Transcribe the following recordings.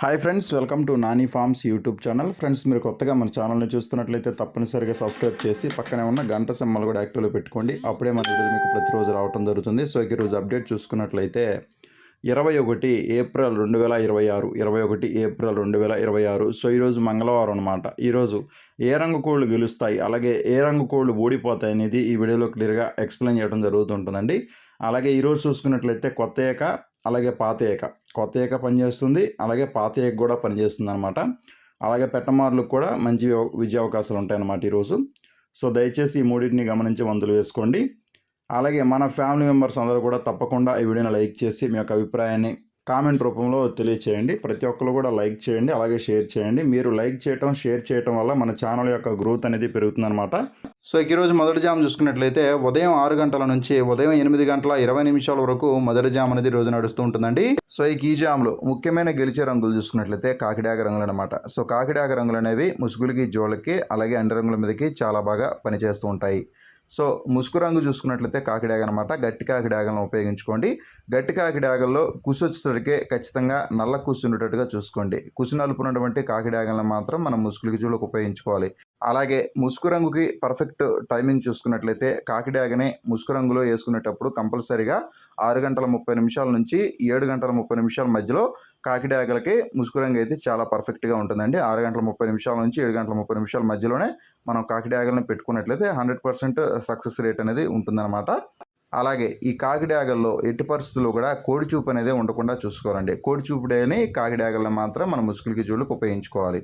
Hi friends, welcome to Nani forms YouTube channel. Friends, మీరు కొత్తగా మన ఛానల్ని చూస్తున్నట్లయితే తప్పనిసరిగా సబ్స్క్రైబ్ చేసి పక్కనే ఉన్న గంట సింబల్ కూడా యాక్టివ్లో పెట్టుకోండి. అప్పుడే మన వీడియో మీకు ప్రతిరోజు రావడం జరుగుతుంది. సో ఈరోజు అప్డేట్ చూసుకున్నట్లయితే 21 ఏప్రిల్ 2026 21 ఏప్రిల్ 2026. సో ఈరోజు మంగళవారం అనమాట. ఈరోజు ఏ రంగు కోళ్ళు గెలుస్తాయి, అలాగే ఏ రంగు కోళ్ళు ఓడిపోతాయి అనేది ఈ వీడియోలో క్లియర్గా ఎక్స్ప్లెయిన్ చేయడం జరుగుతుంటుందండి. అలాగే ఈరోజు చూసుకున్నట్లయితే కొత్త ఏక, అలాగే పాత ఏక. కొత్త ఏక పనిచేస్తుంది, అలాగే పాత ఏక కూడా పనిచేస్తుంది అనమాట. అలాగే పెట్టమార్లకు కూడా మంచి విజయ అవకాశాలు ఉంటాయన్నమాట ఈరోజు. సో దయచేసి ఈ మూడింటిని గమనించి వంతులు వేసుకోండి. అలాగే మన ఫ్యామిలీ మెంబర్స్ అందరూ కూడా తప్పకుండా ఈ వీడియోని లైక్ చేసి మీ యొక్క అభిప్రాయాన్ని కామెంట్ రూపంలో తెలియచేయండి. ప్రతి ఒక్కరు కూడా లైక్ చేయండి, అలాగే షేర్ చేయండి. మీరు లైక్ చేయటం, షేర్ చేయటం వల్ల మన ఛానల్ యొక్క గ్రోత్ అనేది పెరుగుతుందన్నమాట. సో ఈరోజు మొదటి జామ్ చూసుకున్నట్లయితే ఉదయం 6 గంటల నుంచి ఉదయం 8 గంటల 20 నిమిషాల వరకు మొదటి జామ్ అనేది రోజు నడుస్తూ ఉంటుందండి. సో ఈ జామ్లో ముఖ్యమైన గెలిచే రంగులు చూసుకున్నట్లయితే కాకిడాగ రంగులు అనమాట. సో కాకిడాగ రంగులు అనేవి ముసుగులకి, జోళ్ళకి, అలాగే అండి రంగుల మీదకి చాలా బాగా పనిచేస్తూ ఉంటాయి. సో ముసుగు రంగు చూసుకున్నట్లయితే కాకిడాగ అనమాట. గట్టి కాకిడాగలను ఉపయోగించుకోండి. గట్టి కాకిడాగల్లో కుసు వచ్చేసరికి ఖచ్చితంగా నల్ల కుసు ఉండేటట్టుగా చూసుకోండి. కుసు నలుపున్నటువంటి కాకిడాగలను మాత్రం మనం ముసుగులకి, జోళ్ళకి ఉపయోగించుకోవాలి. అలాగే ముసుగు రంగుకి పర్ఫెక్ట్ టైమింగ్ చూసుకున్నట్లయితే కాకిడాగని ముసుగు రంగులో వేసుకునేటప్పుడు కంపల్సరీగా 6 గంటల 30 నిమిషాల నుంచి 7 గంటల 30 నిమిషాల మధ్యలో కాకిడాగలకి ముసుగు రంగు అయితే చాలా పర్ఫెక్ట్గా ఉంటుందండి. 6 గంటల 30 నిమిషాల నుంచి 7 గంటల 30 నిమిషాల మధ్యలోనే మనం కాకిడాగలను పెట్టుకున్నట్లయితే 100% సక్సెస్ రేట్ అనేది ఉంటుందన్నమాట. అలాగే ఈ కాకిడాగల్లో ఎట్టి పరిస్థితుల్లో కూడా కోడి చూపు అనేది ఉండకుండా చూసుకోవాలండి. కోడి చూపుడేని కాకిడాగలను మాత్రం మనం ముసుగులకి, జోళ్ళకి ఉపయోగించుకోవాలి.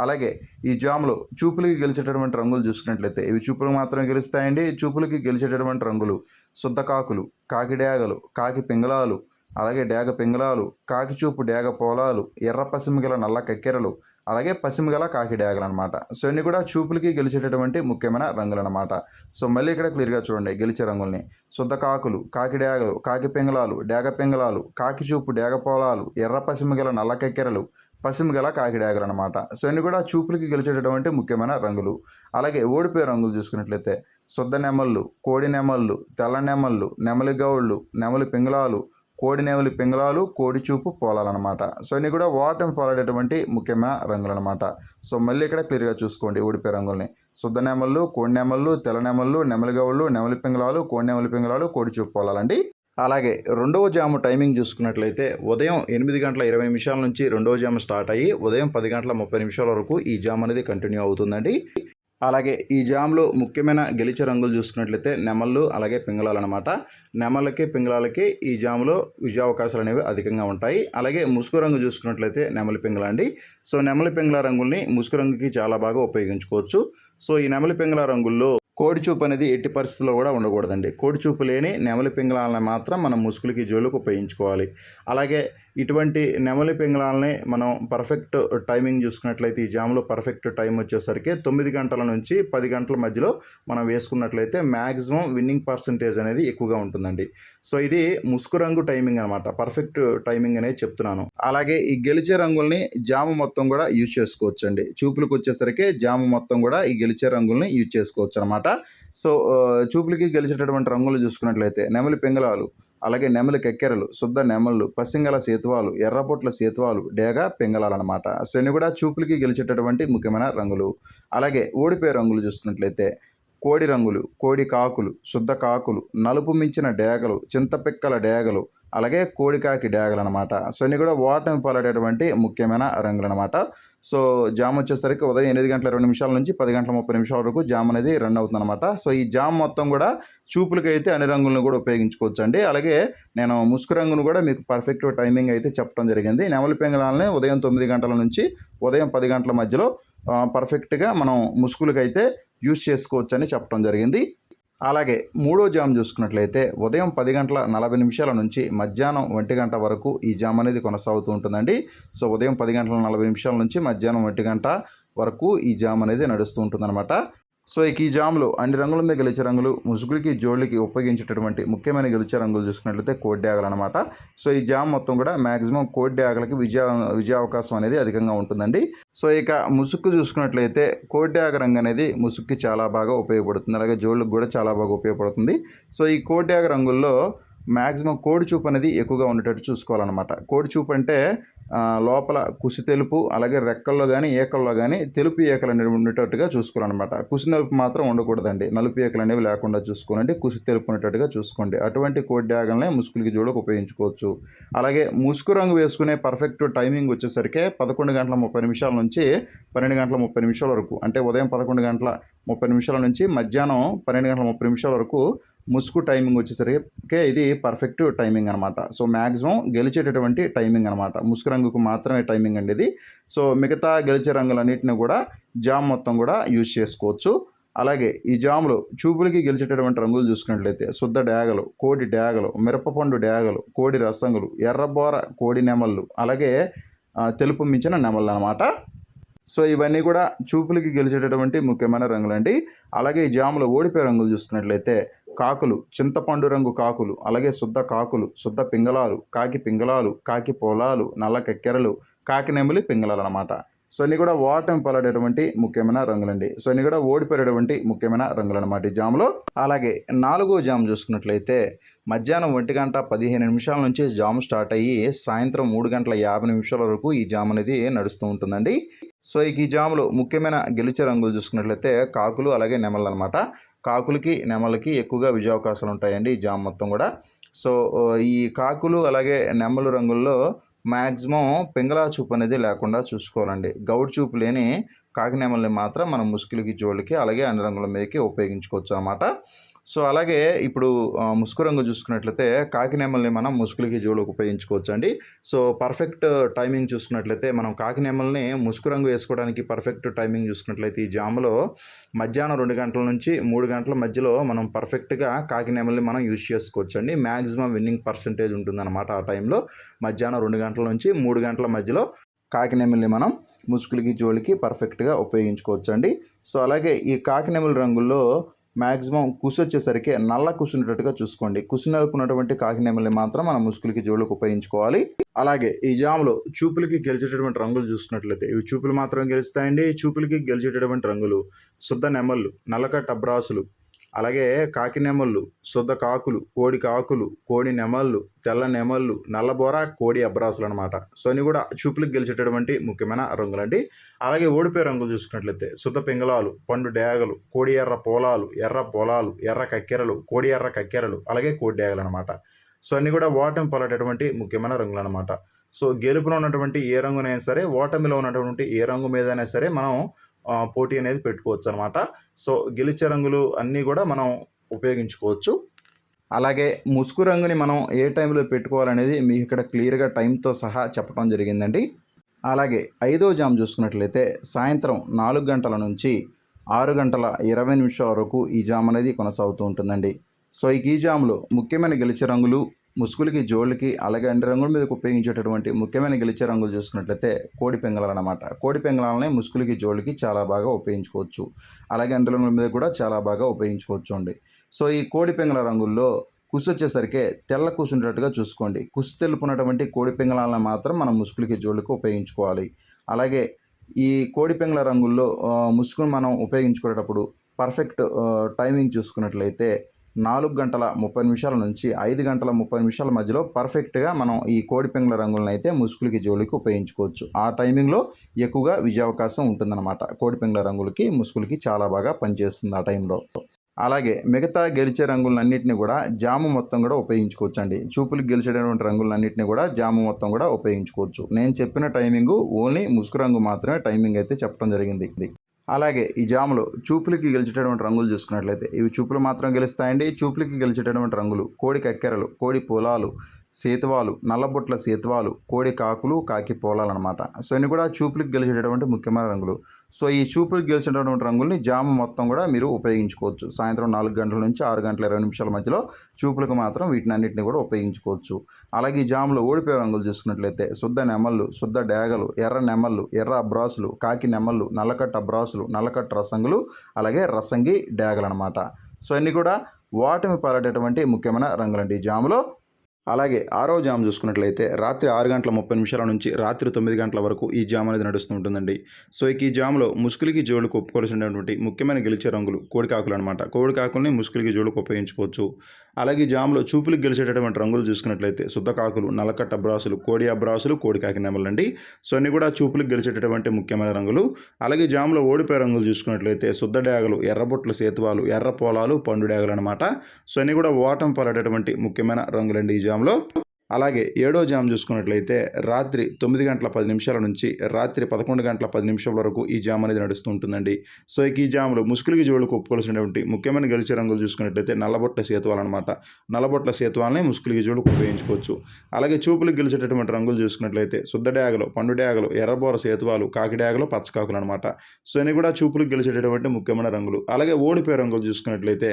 అలాగే ఈ జామ్లో చూపులకి గెలిచేటటువంటి రంగులు చూసుకున్నట్లయితే ఇవి చూపులకు మాత్రమే గెలుస్తాయండి. చూపులకి గెలిచేటటువంటి రంగులు శుద్ధకాకులు, కాకిడాగలు, కాకి పింగళాలు, అలాగే డేగ పింగళాలు, కాకి చూపు డేగ పోలాలు, ఎర్ర పసిమిగల నల్ల కక్కెరలు, అలాగే పసిమిగల కాకి డేగలు అనమాట. సో ఇన్ని కూడా చూపులకి గెలిచేటటువంటి ముఖ్యమైన రంగులు అనమాట. సో మళ్ళీ ఇక్కడ క్లియర్గా చూడండి గెలిచే రంగుల్ని. శుద్ధ కాకులు, కాకి డేగలు, కాకి పింగళాలు, డేగ పింగళాలు, కాకి చూపు డేగ పోలాలు, ఎర్ర పసిమిగల నల్ల కక్కెరలు, పసిమిగల కాకి డేగలు అనమాట. సో ఇన్ని కూడా చూపులకి గెలిచేటటువంటి ముఖ్యమైన రంగులు. అలాగే ఓడిపోయే రంగులు చూసుకున్నట్లయితే శుద్ధ నెమళ్ళు, కోడి నెమళ్ళు, తెల్ల నెమళ్ళు, నెమలి గౌళ్ళు, నెమలి పింగళాలు, కోడి నెమలి పింగళాలు, కోడి చూపు పోలాలన్నమాట. సో ఇన్ని కూడా వాటం పోలాడేటువంటి ముఖ్యమైన రంగులు అనమాట. సో మళ్ళీ ఇక్కడ క్లియర్గా చూసుకోండి ఓడిపోయే రంగుల్ని. శుద్ధ నెమళ్ళు, కోడి నెమళ్ళు, తెల్ల నెమళ్ళు, నెమలి గౌళ్ళు, నెమలి పింగళాలు, కోడి నెమలి పింగళాలు, కోడి చూపు పోలాలండి. అలాగే రెండవ జాము టైమింగ్ చూసుకున్నట్లయితే ఉదయం 8 గంటల 20 నిమిషాల నుంచి రెండవ జాము స్టార్ట్ అయ్యి ఉదయం 10 గంటల 30 నిమిషాల వరకు ఈ జామ్ అనేది కంటిన్యూ అవుతుందండి. అలాగే ఈ జామ్లో ముఖ్యమైన గెలిచే రంగులు చూసుకున్నట్లయితే నెమళ్ళు, అలాగే పింగళాలు అనమాట. నెమళ్ళకి, పింగళాలకి ఈ జామ్లో విజయ అవకాశాలు అనేవి అధికంగా ఉంటాయి. అలాగే ముసుగు రంగు చూసుకున్నట్లయితే నెమలి పింగళ అండి. సో నెమలి పింగళ రంగుల్ని ముసుగు రంగుకి చాలా బాగా ఉపయోగించుకోవచ్చు. సో ఈ నెమలి పింగళ రంగుల్లో కోడి చూపు అనేది ఎట్టి పరిస్థితుల్లో కూడా ఉండకూడదండి. కోడి చూపు లేని నెమలి పింగళాలను మాత్రం మనం ముసుగులకి, జోళ్ళకి ఉపయోగించుకోవాలి. అలాగే ఇటువంటి నెమలి పింగళాలని మనం పర్ఫెక్ట్ టైమింగ్ చూసుకున్నట్లయితే ఈ జామ్లో పర్ఫెక్ట్ టైం వచ్చేసరికి 9 గంటల నుంచి 10 గంటల మధ్యలో మనం వేసుకున్నట్లయితే మ్యాక్సిమం విన్నింగ్ పర్సంటేజ్ అనేది ఎక్కువగా ఉంటుందండి. సో ఇది ముసుగు రంగు టైమింగ్ అనమాట. పర్ఫెక్ట్ టైమింగ్ అనేది చెప్తున్నాను. అలాగే ఈ గెలిచే రంగుల్ని జాము మొత్తం కూడా యూజ్ చేసుకోవచ్చు అండి. చూపులకు వచ్చేసరికి జాము మొత్తం కూడా ఈ గెలిచే రంగుల్ని యూజ్ చేసుకోవచ్చు అనమాట. సో చూపులకి గెలిచేటటువంటి రంగులు చూసుకున్నట్లయితే నెమలి పింగళాలు, అలాగే నెమలి కక్కెరలు, శుద్ధ నెమళ్ళు, పసింగల సేతువాలు, ఎర్రపొట్ల సేతువాలు, డేగ పింగళాలు అనమాట. సో ఇన్ని కూడా చూపులకి గెలిచేటటువంటి ముఖ్యమైన రంగులు. అలాగే ఓడిపోయే రంగులు చూసుకున్నట్లయితే కోడి రంగులు, కోడి కాకులు, శుద్ధ కాకులు, నలుపు మించిన డేగలు, చింతపిక్కల డేగలు, అలాగే కోడికాకి డేగలు అనమాట. సో ఇన్ని కూడా ఓటమి పాలడేటువంటి ముఖ్యమైన రంగులు అనమాట. సో జామ్ వచ్చేసరికి ఉదయం 8 గంటల 20 నిమిషాల నుంచి 10 గంటల 30 నిమిషాల వరకు జామ్ అనేది రన్ అవుతుంది అనమాట. సో ఈ జామ్ మొత్తం కూడా చూపులకైతే అన్ని రంగులను కూడా ఉపయోగించుకోవచ్చు అండి. అలాగే నేను ముసుగు రంగును కూడా మీకు పర్ఫెక్ట్ టైమింగ్ అయితే చెప్పడం జరిగింది. నెమలి పింగళాలని ఉదయం 9 గంటల నుంచి ఉదయం 10 గంటల మధ్యలో పర్ఫెక్ట్గా మనం ముసుగులకైతే యూజ్ చేసుకోవచ్చు అని చెప్పడం జరిగింది. అలాగే మూడో జామ్ చూసుకున్నట్లయితే ఉదయం 10 గంటల 40 నిమిషాల నుంచి మధ్యాహ్నం 1 గంట వరకు ఈ జామ్ అనేది కొనసాగుతూ ఉంటుందండి. సో ఉదయం 10 గంటల 40 నిమిషాల నుంచి మధ్యాహ్నం 1 గంట వరకు ఈ జామ్ అనేది నడుస్తూ ఉంటుందన్నమాట. సో ఈ జామ్లో అన్ని రంగుల మీద గెలిచే రంగులు, ముసుగులకి, జోళ్ళకి ఉపయోగించేటటువంటి ముఖ్యమైన గెలిచే రంగులు చూసుకున్నట్లయితే కోడి డేగలు అనమాట. సో ఈ జామ్ మొత్తం కూడా మ్యాక్సిమం కోడి డేగలకి విజయ అవకాశం అనేది అధికంగా ఉంటుందండి. సో ఇక ముసుగు చూసుకున్నట్లయితే కోడి డేగ రంగు అనేది ముసుగుకి చాలా బాగా ఉపయోగపడుతుంది. అలాగే జోళ్ళకి కూడా చాలా బాగా ఉపయోగపడుతుంది. సో ఈ కోడి డేగ రంగుల్లో మ్యాక్సిమం కోడి చూపు అనేది ఎక్కువగా ఉండేటట్టు చూసుకోవాలన్నమాట. కోడి చూపు అంటే లోపల కుసి తెలుపు, అలాగే రెక్కల్లో కానీ ఏకల్లో కానీ తెలుపు ఏకలు అనేవి ఉండేటట్టుగా చూసుకోవాలన్నమాట. కుసి నలుపు మాత్రం ఉండకూడదండి. నలుపు ఏకలు అనేవి లేకుండా చూసుకోనండి, కుసి తెలుపు ఉండేటట్టుగా చూసుకోండి. అటువంటి కోడి డ్యాగన్లే ముసుగులకి జోడుకు ఉపయోగించుకోవచ్చు. అలాగే ముసుగు రంగు వేసుకునే పర్ఫెక్ట్ టైమింగ్ వచ్చేసరికి 11:30 నుంచి 12:30 వరకు, అంటే ఉదయం 11:30 నుంచి మధ్యాహ్నం 12:30 వరకు ముసుగు టైమింగ్ వచ్చేసరికి ఇది పర్ఫెక్ట్ టైమింగ్ అనమాట. సో మ్యాక్సిమం గెలిచేటటువంటి టైమింగ్ అనమాట. ముసుగు రంగుకు మాత్రమే టైమింగ్ అండి ఇది. సో మిగతా గెలిచే రంగులన్నింటినీ కూడా జామ్ మొత్తం కూడా యూజ్ చేసుకోవచ్చు. అలాగే ఈ జాములో చూపులకి గెలిచేటటువంటి రంగులు చూసుకున్నట్లయితే శుద్ధ డ్యాగలు, కోడి డ్యాగలు, మిరపపండు డ్యాగలు, కోడి రసంగులు, ఎర్రబోర కోడి నెమళ్ళు, అలాగే తెలుపు మించిన నెమళ్ళు అనమాట. సో ఇవన్నీ కూడా చూపులకి గెలిచేటటువంటి ముఖ్యమైన రంగులండి. అలాగే ఈ జాములో ఓడిపోయే రంగులు చూసుకున్నట్లయితే కాకులు, చింతపండు రంగు కాకులు, అలాగే శుద్ధ కాకులు, శుద్ధ పింగళాలు, కాకి పింగళాలు, కాకి పొలాలు, నల్ల కక్కెరలు, కాకి నెమలి పింగళాలు అనమాట. సో ఇన్ని కూడా ఓటమి పాలైనటువంటి ముఖ్యమైన రంగులండి. సో ఇన్ని కూడా ఓడిపోయేటువంటి ముఖ్యమైన రంగులు అనమాట ఈ జాములో. అలాగే 4వ జాము చూసుకున్నట్లయితే మధ్యాహ్నం 1:15 నుంచి జాము స్టార్ట్ అయ్యి సాయంత్రం 3:50 వరకు ఈ జాము అనేది నడుస్తూ ఉంటుందండి. సో ఈ జాములో ముఖ్యమైన గెలిచే రంగులు చూసుకున్నట్లయితే కాకులు, అలాగే నెమళ్ళు అనమాట. కాకులకి నెమళ్ళకి ఎక్కువగా విజయావకాశాలు ఉంటాయండి ఈ జాము మొత్తం కూడా. సో ఈ కాకులు అలాగే నెమళ్ళు రంగుల్లో మ్యాక్సిమం పింగళా చూపు అనేది లేకుండా చూసుకోవాలండి. గౌడ్ చూపు లేని కాకినేమల్ని మాత్రం మనం ముసుగులకి జోళ్ళకి అలాగే అన్ని రంగుల మీదకి ఉపయోగించుకోవచ్చు అన్నమాట. సో అలాగే ఇప్పుడు ముసుగు రంగు చూసుకున్నట్లయితే కాకినేమల్ని మనం ముసుగులకి జోళ్ళకి ఉపయోగించుకోవచ్చు అండి. సో పర్ఫెక్ట్ టైమింగ్ చూసుకున్నట్లయితే మనం కాకినేమల్ని ముసుగు రంగు వేసుకోవడానికి పర్ఫెక్ట్ టైమింగ్ చూసుకున్నట్లయితే ఈ జాములో మధ్యాహ్నం 2 గంటల నుంచి 3 గంటల మధ్యలో మనం పర్ఫెక్ట్గా కాకినేమల్ని మనం యూజ్ చేసుకోవచ్చు అండి. మ్యాక్సిమం విన్నింగ్ పర్సంటేజ్ ఉంటుందన్నమాట ఆ టైంలో. మధ్యాహ్నం 2 గంటల నుంచి 3 గంటల మధ్యలో కాకినెమలిని మనం ముసుగులకి జోలికి పర్ఫెక్ట్గా ఉపయోగించుకోవచ్చు అండి. సో అలాగే ఈ కాకినెమలి రంగుల్లో మ్యాక్సిమం కుసు వచ్చేసరికి నల్ల కుసు ఉండేటట్టుగా చూసుకోండి. కుసు నలుపున్నటువంటి కాకినెమలిని మాత్రం మనం ముసుగులకి జోలికి ఉపయోగించుకోవాలి. అలాగే ఈ జాములో చూపులకి గెలిచేటటువంటి రంగులు చూసుకున్నట్లయితే ఇవి చూపులు మాత్రం గెలుస్తాయండి. చూపులకి గెలిచేటటువంటి రంగులు శుద్ధ నెమళ్ళు, నల్లకట్ట అబ్రాసులు, అలాగే కాకి నెమళ్ళు, శుద్ధ కాకులు, కోడి కాకులు, కోడి నెమళ్ళు, తెల్ల నెమళ్ళు, నల్లబోర, కోడి అబ్రాసులు అనమాట. సో అన్ని కూడా చూపులకు గెలిచేటటువంటి ముఖ్యమైన రంగులండి. అలాగే ఓడిపోయే రంగులు చూసుకున్నట్లయితే శుద్ధ పింగళాలు, పండు డేగలు, కోడి ఎర్ర పొలాలు, ఎర్ర కక్కెరలు, కోడి ఎర్ర కక్కెరలు, అలాగే కోడి డేగలు అనమాట. సో అన్ని కూడా ఓటమి పాలటటువంటి ముఖ్యమైన రంగులు అనమాట. సో గెలుపులో ఉన్నటువంటి ఏ రంగునైనా సరే, ఓటమిలో ఉన్నటువంటి ఏ రంగు మీదైనా సరే మనం పోటీ అనేది పెట్టుకోవచ్చు అనమాట. సో గెలిచే రంగులు అన్నీ కూడా మనం ఉపయోగించుకోవచ్చు. అలాగే ముసుగు రంగుని మనం ఏ టైంలో పెట్టుకోవాలనేది మీకు ఇక్కడ క్లియర్గా టైంతో సహా చెప్పడం జరిగిందండి. అలాగే 5వ జాము చూసుకున్నట్లయితే సాయంత్రం 4 గంటల నుంచి 6:20 వరకు ఈ జాము అనేది కొనసాగుతూ ఉంటుందండి. సో ఈ జాములో ముఖ్యమైన గెలిచే రంగులు ముసుగులకి జోళ్ళకి అలాగే అన్ని రంగుల మీదకి ఉపయోగించేటటువంటి ముఖ్యమైన గెలిచే రంగులు చూసుకున్నట్లయితే కోడి పెంగళాలు అనమాట. కోడి పెంగళాలని ముసుగులకి జోళ్ళకి చాలా బాగా ఉపయోగించుకోవచ్చు. అలాగే అన్ని రంగుల మీద కూడా చాలా బాగా ఉపయోగించుకోవచ్చు అండి. సో ఈ కోడి పెంగళ రంగుల్లో కుసు వచ్చేసరికి తెల్ల కుసు ఉండేటట్టుగా చూసుకోండి. కుసు తెలుపున్నటువంటి కోడి పెంగళాలను మాత్రం మనం ముసుగులకి జోళ్ళకి ఉపయోగించుకోవాలి. అలాగే ఈ కోడి పెంగళ రంగుల్లో ముసుగును మనం ఉపయోగించుకునేటప్పుడు పర్ఫెక్ట్ టైమింగ్ చూసుకున్నట్లయితే 4:30 నుంచి 5:30 మధ్యలో పర్ఫెక్ట్గా మనం ఈ కోడి పెంగళ రంగులను అయితే ముసుగులకి జోలికి ఉపయోగించుకోవచ్చు. ఆ టైమింగ్లో ఎక్కువగా విజయావకాశం ఉంటుందన్నమాట. కోడి పెంగళ రంగులకి ముసుగులకి చాలా బాగా పనిచేస్తుంది ఆ టైంలో. అలాగే మిగతా గెలిచే రంగులన్నింటినీ కూడా జాము మొత్తం కూడా ఉపయోగించుకోవచ్చు అండి. చూపులకు గెలిచేటటువంటి రంగులన్నింటినీ కూడా జాము మొత్తం కూడా ఉపయోగించుకోవచ్చు. నేను చెప్పిన టైమింగు ఓన్లీ ముసుగు రంగు మాత్రమే టైమింగ్ అయితే చెప్పడం జరిగింది. అలాగే ఈ జాములో చూపులకి గెలిచేటటువంటి రంగులు చూసుకున్నట్లయితే ఇవి చూపులు మాత్రం గెలుస్తాయండి. చూపులకి గెలిచేటటువంటి రంగులు కోడి కక్కెరలు, కోడి పొలాలు, సేతువాలు, నల్లబొట్ల సేతువాలు, కోడి కాకులు, కాకి పోలాలు అనమాట. సో ఇవి కూడా చూపులకు గెలిచేటటువంటి ముఖ్యమైన రంగులు. సో ఈ చూపులకు గెలిచేటటువంటి రంగుల్ని జాము మొత్తం కూడా మీరు ఉపయోగించుకోవచ్చు. సాయంత్రం 4 గంటల నుంచి 6:20 మధ్యలో చూపులకు మాత్రం వీటిని అన్నింటినీ కూడా ఉపయోగించుకోవచ్చు. అలాగే ఈ జాములో ఓడిపోయే రంగులు చూసుకున్నట్లయితే శుద్ధ నెమళ్ళు, శుద్ధ డేగలు, ఎర్ర నెమళ్ళు, ఎర్ర అబ్రాసులు, కాకి నెమళ్ళు, నల్లకట్ట అబ్రాసులు, నల్లకట్ట రసంగులు, అలాగే రసంగి డేగలు అనమాట. సో అన్నీ కూడా ఓటమి పాలటటువంటి ముఖ్యమైన రంగులండి ఈ జాములో. అలాగే ఆరో జామ్ చూసుకున్నట్లయితే రాత్రి 6:30 నుంచి రాత్రి 9 గంటల వరకు ఈ జామ్ అనేది నడుస్తూ ఉంటుందండి. సో ఇక ఈ జామ్‌లో ముసుగులకి, జోళ్ళకి ఒప్పుకోవాల్సినటువంటి ముఖ్యమైన గెలిచే రంగులు కోడికాకులనమాట. కోడికాకుల్ని ముసుగులకి, జోళ్ళకి ఉపయోగించుకోవచ్చు. అలాగే ఈ జామ్‌లో చూపులకు గెలిచేటటువంటి రంగులు చూసుకున్నట్లయితే సుద్దకాకులు, నల్లకట్ట అబ్రాసులు, కోడి అబ్రాసులు, కోడికాకి నెమలండి. సో అన్నీ కూడా చూపులకు గెలిచేటటువంటి ముఖ్యమైన రంగులు. అలాగే ఈ జామ్‌లో ఓడిపోయే రంగులు చూసుకున్నట్లయితే సుద్ద డేగలు, ఎర్రబొట్ల సేతువాలు, ఎర్ర పోలాలు, పండు డేగలనమాట. సో అన్నీ కూడా ఓటమి పాలైనటువంటి ముఖ్యమైన రంగులండి ఈ జామ్‌లో. అలాగే ఏడో జామ్ చూసుకున్నట్లయితే రాత్రి 9:10 నుంచి రాత్రి 11:10 వరకు ఈ జామ్ అనేది నడుస్తూ ఉంటుందండి. సో ఇక ఈ జామ్‌లో ముసుగులకి, జోళ్ళకి ఒప్పుకోవాల్సినటువంటి ముఖ్యమైన గెలిచే రంగులు చూసుకున్నట్లయితే నల్లబొట్ల సేతువాలనమాట. నల్లబొట్ల సేతువాలని ముసుగులకి, జోళ్ళకి ఉపయోగించుకోవచ్చు. అలాగే చూపులకు గెలిచేటటువంటి రంగులు చూసుకున్నట్లయితే సుద్ద డేగలు, పండు డేగలు, ఎర్రబోర సేతువాలు, కాకి డేగలు, పచ్చకాకులనమాట. సో ఇన్ని కూడా చూపులకు గెలిచేటటువంటి ముఖ్యమైన రంగులు. అలాగే ఓడిపోయే రంగులు చూసుకున్నట్లయితే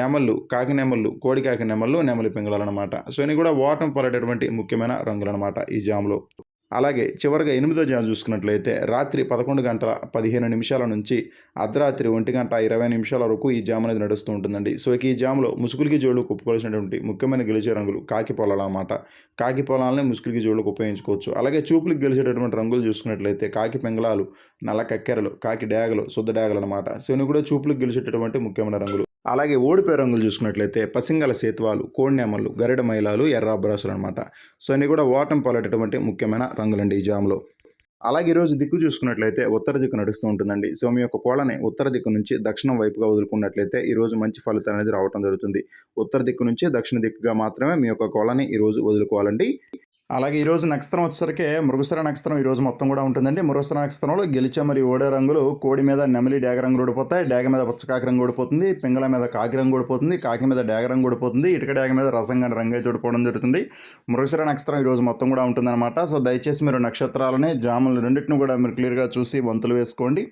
నెమళ్ళు, కాకి నెమళ్ళు, కోడికాకి నెమళ్ళు, నెమలి పింగళాలనమాట. సో ఇన్ని కూడా ఓటమి పాలైనటువంటి ముఖ్యమైన రంగులనమాట ఈ జామ్‌లో. అలాగే చివరగా ఎనిమిదో జామ్ చూసుకున్నట్లయితే రాత్రి 11:15 నుంచి అర్ధరాత్రి 1:20 వరకు ఈ జామ్ అనేది నడుస్తూ ఉంటుందండి. సో ఇక ఈ జామ్‌లో ముసుగులకి, జోళ్ళకి ఒప్పుకోవాల్సినటువంటి ముఖ్యమైన గెలిచే రంగులు కాకి పొలాలన్నమాట. కాకి పొలాలని ముసుగులకి, జోళ్ళకి ఉపయోగించుకోవచ్చు. అలాగే చూపులకు గెలిచేటటువంటి రంగులు చూసుకున్నట్లయితే కాకి పింగళాలు, నల్ల కక్కెరలు, కాకి డేగలు, శుద్ధ డేగలు అనమాట. సో ఇవి కూడా చూపులకు గెలిచేటటువంటి ముఖ్యమైన రంగులు. అలాగే ఓడిపోయే రంగులు చూసుకున్నట్లయితే పసింగల సేతువాలు, కోడినెమళ్ళు, గరిడ మైలాలు, ఎర్ర అబ్రాసులు అనమాట. సో అన్నీ కూడా ఓటమి పాలైనటువంటి ముఖ్యమైన రంగులండి ఈ జామ్‌లో. అలాగే ఈరోజు దిక్కు చూసుకున్నట్లయితే ఉత్తర దిక్కు నడుస్తూ ఉంటుందండి. సో మీ యొక్క కోళ్ళని ఉత్తర దిక్కు నుంచి దక్షిణం వైపుగా వదులుకున్నట్లయితే ఈరోజు మంచి ఫలితం అనేది రావటం జరుగుతుంది. ఉత్తర దిక్కు నుంచి దక్షిణ దిక్కుగా మాత్రమే మీ యొక్క కోళ్ళని ఈరోజు వదులుకోవాలండి. అలాగే ఈరోజు నక్షత్రం వచ్చేసరికి మృగశిర నక్షత్రం ఈరోజు మొత్తం కూడా ఉంటుందండి. మృగశిర నక్షత్రంలో గెలిచే మరియు ఓడే రంగులు కోడి మీద నెమలి డేగ రంగు ఓడిపోతాయి, డేగ మీద పచ్చకాకి రంగు ఓడిపోతుంది, పింగళ మీద కాకి రంగు ఓడిపోతుంది, కాకి మీద డేగ రంగు ఓడిపోతుంది, ఇటుక డేగ మీద రసంగా రంగు అయితే ఓడిపోవడం జరుగుతుంది. మృగశిర నక్షత్రం ఈరోజు మొత్తం కూడా ఉంటుందన్నమాట. సో దయచేసి మీరు నక్షత్రాలని, జాములు రెండింటిని కూడా మీరు క్లియర్గా చూసి వంతులు వేసుకోండి.